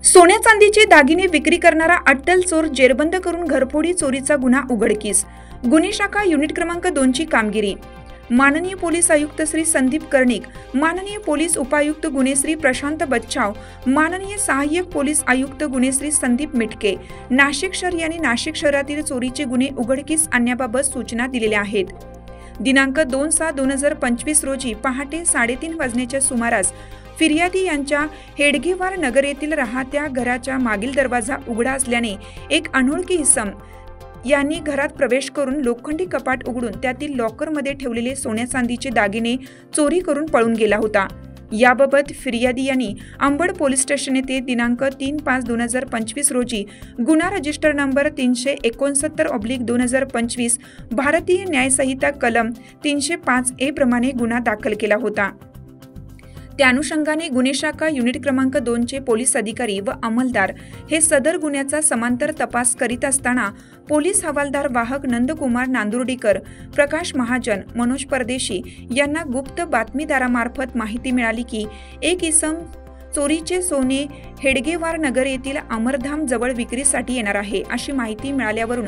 सोन्या चांदीचे दागिने विक्री करणारा अट्टल चोर जेरबंद करून घरफोडी चोरीचा गुन्हा उघडकीस। गुन्हे शाखा युनिट क्रमांक 2 ची कामगिरी। माननीय पोलीस आयुक्त श्री संदीप कर्णिक, माननीय पोलीस उपायुक्त गुन्हे श्री प्रशांत बच्चाव, माननीय सहाय्यक पोलीस आयुक्त गुन्हे श्री संदीप मिटके, नाशिक शहर यांनी नाशिक शहरातील चोरीचे गुन्हे उघडकीस आणण्याबाबत सूचना दिलेल्या आहेत। दिनांक 2/7/2025 रोजी पहाटे 3:30 वाजण्याच्या सुमारास फिर्यादी यांच्या हेडगेवार नगर येथील राहत्या घराच्या मागील दरवाजा उघडा असल्याने एक अनोळखी इसम यांनी घरात प्रवेश करून लोखंडी कपाट उघडून त्यातील लॉकरमध्ये ठेवलेले सोन्या चांदीचे दागिने चोरी करून पळून गेला होता। याबाबत फिर्यादी यांनी अंबड पोलीस स्टेशन येथे दिनांक 3/5/2025 रोजी गुन्हा रजिस्टर नंबर 369/2025 भारतीय न्याय संहिता कलम 305A प्रमाणे गुन्हा दाखल केला होता। त्या अनुषंगाने गुन्हे शाखा युनिट क्रमांक 2 चे पोलीस अधिकारी व अंमलदार हे सदर गुन्ह्याचा समांतर तपास करीत असताना पोलीस हवालदार वाहक नंदकुमार नांदुर्डीकर, प्रकाश महाजन, मनोज परदेशी यांना गुप्त बातमीदारामार्फत माहिती मिळाली की एक इसम चोरीचे सोने हेडगेवार नगर येथील अमरधाम जवळ विक्रीसाठी येणार आहे अशी माहिती मिळाल्यावरून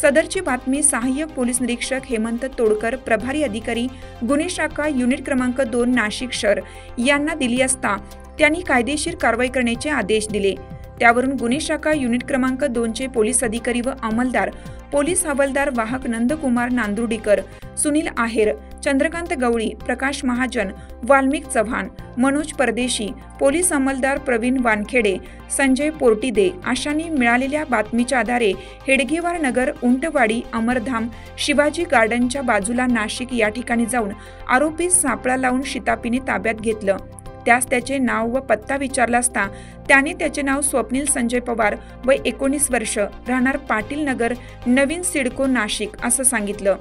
सदरची बातमी सहाय्यक पोलीस निरीक्षक हेमंत तोडकर, प्रभारी अधिकारी गुन्हे शाखा युनिट क्रमांक 2 नाशिक शहर यांना दिली असता त्यांनी कायदेशीर कारवाई करण्याचे आदेश दिले। त्यावरून गुन्हे शाखा युनिट क्रमांक 2 चे पोलीस अधिकारी व अंमलदार पोलीस हवालदार वाहक नंदकुमार नांदुर्डीकर, सुनील आहेर, चंद्रकांत गवळी, प्रकाश महाजन, वाल्मिक चव्हाण, मनोज परदेशी, पोलीस अंमलदार प्रवीण वानखेडे, संजय पोर्टिदे अशांनी मिळालेल्या बातमीच्या आधारे हेडगेवार नगर, उंटवाडी, अमरधाम, शिवाजी गार्डनच्या बाजूला नाशिक या ठिकाणी जाऊन आरोपीस सापळा लावून शिताफीने ताब्यात घेतलं। त्यास त्याचे नाव व पत्ता विचारला असता त्याने त्याचे नाव स्वप्नील संजय पवार, वय 19 वर्ष, राहणार पाटील नगर, नवीन सिडको, नाशिक असं सांगितलं।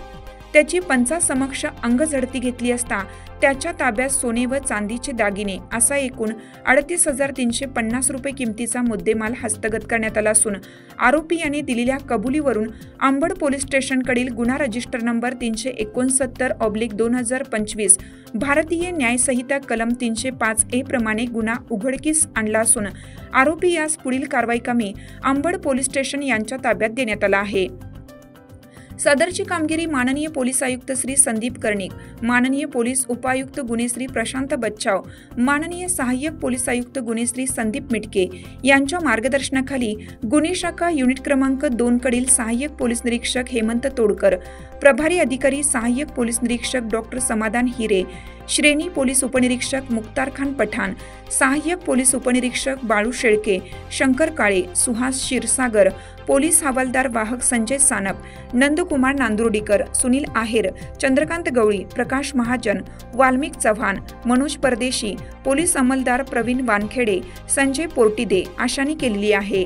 त्याची पंचासमक्ष अंगझडती घेतली असता त्याच्या ताब्यात सोने व चांदीचे दागिने असा एकूण 38,350 रुपये किमतीचा मुद्देमाल हस्तगत करण्यात आला असून आरोपी यांनी दिलेल्या कबुलीवरून अंबड पोलीस स्टेशनकडील गुन्हा रजिस्टर नंबर 369/2025 भारतीय न्याय संहिता कलम 305A प्रमाणे गुन्हा उघडकीस आणला असून आरोपी यास पुढील कारवाईकामी अंबड पोलीस स्टेशन यांच्या ताब्यात देण्यात आला आहे। सदरची कामगिरी माननीय पोलीस आयुक्त श्री संदीप कर्णिक, माननीय पोलीस उपायुक्त गुन्हे श्री प्रशांत बच्चाव, माननीय सहाय्यक पोलीस आयुक्त गुन्हे श्री संदीप मिटके यांच्या मार्गदर्शनाखाली गुन्हे शाखा युनिट क्रमांक 2 कडील सहाय्यक पोलीस निरीक्षक हेमंत तोडकर, प्रभारी अधिकारी सहाय्यक पोलीस निरीक्षक डॉक्टर समाधान हिरे, श्रेणी पोलीस उपनिरीक्षक मुख्तार खान पठाण, सहाय्यक पोलीस उपनिरीक्षक बाळू शेळके, शंकर काळे, सुहास क्षीरसागर, पोलीस हवालदार वाहक संजय सानप, नंदकुमार नांदुर्डीकर, सुनील आहेर, चंद्रकांत गवळी, प्रकाश महाजन, वाल्मिक चव्हाण, मनोज परदेशी, पोलीस अंमलदार प्रवीण वानखेडे, संजय पोर्टिदे अशांनी केलेली आहे।